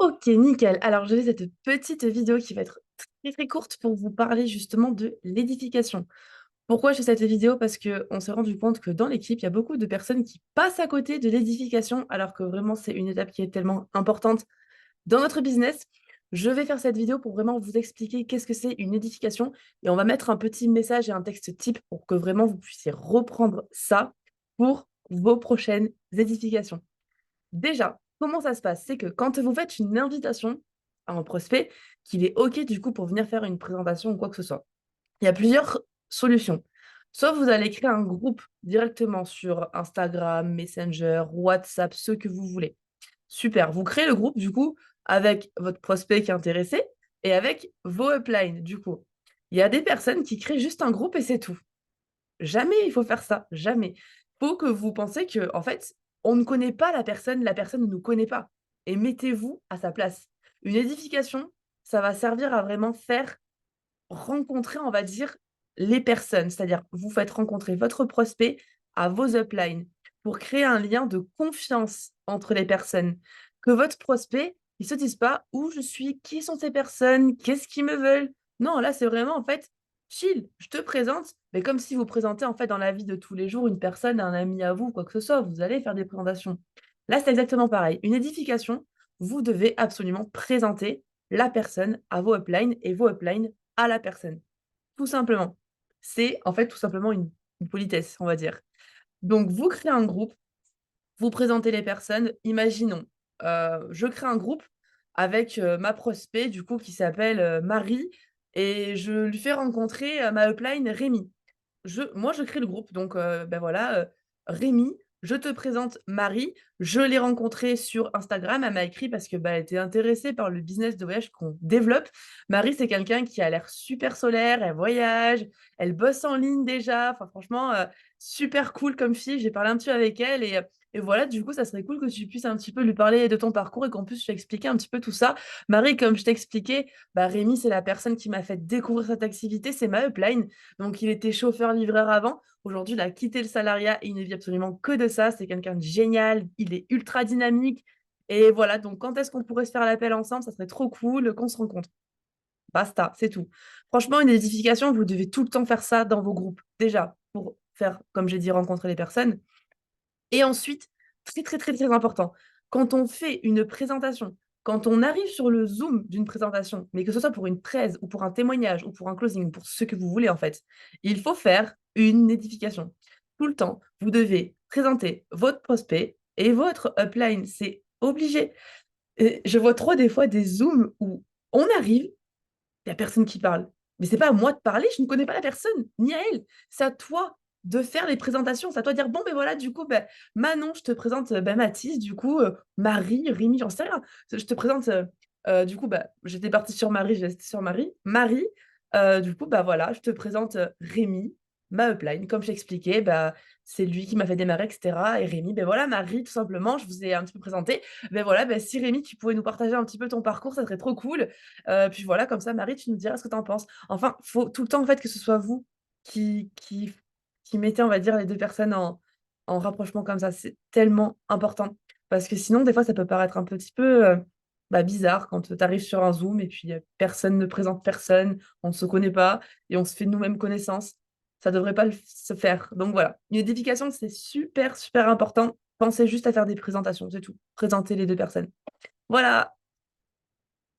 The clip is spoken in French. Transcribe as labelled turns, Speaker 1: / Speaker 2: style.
Speaker 1: Ok, nickel. Alors, je vais cette petite vidéo qui va être très très courte pour vous parler justement de l'édification. Pourquoi je fais cette vidéo? Parce qu'on s'est rendu compte que dans l'équipe, il y a beaucoup de personnes qui passent à côté de l'édification, alors que vraiment, c'est une étape qui est tellement importante dans notre business. Je vais faire cette vidéo pour vraiment vous expliquer qu'est-ce que c'est une édification et on va mettre un petit message et un texte type pour que vraiment vous puissiez reprendre ça pour vos prochaines édifications. Déjà, comment ça se passe? C'est que quand vous faites une invitation à un prospect, qu'il est OK du coup pour venir faire une présentation ou quoi que ce soit. Il y a plusieurs solutions. Soit vous allez créer un groupe directement sur Instagram, Messenger, WhatsApp, ce que vous voulez. Super, vous créez le groupe du coup avec votre prospect qui est intéressé et avec vos uplines du coup. Il y a des personnes qui créent juste un groupe et c'est tout. Jamais il faut faire ça, jamais. Faut que vous pensez que, en fait, on ne connaît pas la personne ne nous connaît pas et mettez-vous à sa place. Une édification, ça va servir à vraiment faire rencontrer, on va dire, les personnes. C'est-à-dire, vous faites rencontrer votre prospect à vos uplines pour créer un lien de confiance entre les personnes. Que votre prospect, il se dise pas: «Où je suis? Qui sont ces personnes? Qu'est-ce qu'ils me veulent?» Non, là, c'est vraiment, en fait, chill. Je te présente, mais comme si vous présentez, en fait, dans la vie de tous les jours, une personne, un ami à vous, quoi que ce soit. Vous allez faire des présentations. Là, c'est exactement pareil. Une édification, vous devez absolument présenter la personne à vos uplines et vos uplines à la personne, tout simplement. C'est en fait tout simplement une politesse, on va dire. Donc vous créez un groupe, vous présentez les personnes. Imaginons, je crée un groupe avec, ma prospect du coup qui s'appelle, Marie et je lui fais rencontrer, ma upline Rémi. Je crée le groupe donc bah, voilà, Rémi, je te présente Marie. Je l'ai rencontrée sur Instagram. Elle m'a écrit parce que, bah, elle était intéressée par le business de voyage qu'on développe. Marie, c'est quelqu'un qui a l'air super solaire, elle voyage, elle bosse en ligne déjà. Enfin franchement, super cool comme fille. J'ai parlé un petit peu avec elle et voilà, du coup, ça serait cool que tu puisses un petit peu lui parler de ton parcours et qu'on puisse lui expliquer un petit peu tout ça. Marie, comme je t'ai expliqué, bah, Rémi, c'est la personne qui m'a fait découvrir cette activité, c'est ma upline. Donc il était chauffeur-livreur avant. Aujourd'hui, il a quitté le salariat et il ne vit absolument que de ça. C'est quelqu'un de génial, il est ultra dynamique. Et voilà, donc quand est-ce qu'on pourrait se faire l'appel ensemble? Ça serait trop cool qu'on se rencontre. Basta, c'est tout. Franchement, une édification, vous devez tout le temps faire ça dans vos groupes. Déjà, pour faire, comme j'ai dit, rencontrer les personnes. Et ensuite, très, très, très, très important, quand on fait une présentation, quand on arrive sur le Zoom d'une présentation, mais que ce soit pour une presse ou pour un témoignage ou pour un closing, pour ce que vous voulez en fait, il faut faire une notification. Tout le temps, vous devez présenter votre prospect et votre upline, c'est obligé. Et je vois trop des fois des Zooms où on arrive, il y a personne qui parle. Mais c'est pas à moi de parler, je ne connais pas la personne, ni à elle. C'est à toi de faire les présentations. C'est à toi de dire: «Bon, ben voilà, du coup, ben Manon, je te présente, Mathis, du coup, Marie, Rémi», j'en sais rien. Je te présente, du coup, bah, j'étais partie sur Marie, je vais rester sur Marie. Marie, du coup, bah, voilà, je te présente, Rémi, ma upline. Comme je t'ai expliqué, bah, c'est lui qui m'a fait démarrer et cetera et Rémi, ben voilà, Marie, tout simplement, je vous ai un petit peu présenté. Ben voilà, ben si Rémi, tu pouvais nous partager un petit peu ton parcours, ça serait trop cool. Puis voilà, comme ça, Marie, tu nous diras ce que tu en penses. Enfin, faut tout le temps, en fait, que ce soit vous qui mettez, on va dire, les 2 personnes en rapprochement comme ça. C'est tellement important parce que sinon, des fois, ça peut paraître un petit peu, bah, bizarre quand, tu arrives sur un Zoom et puis, personne ne présente personne, on ne se connaît pas et on se fait nous-mêmes connaissance. Ça devrait pas se faire. Donc voilà, une édification, c'est super, super important. Pensez juste à faire des présentations, c'est tout. Présenter les 2 personnes. Voilà!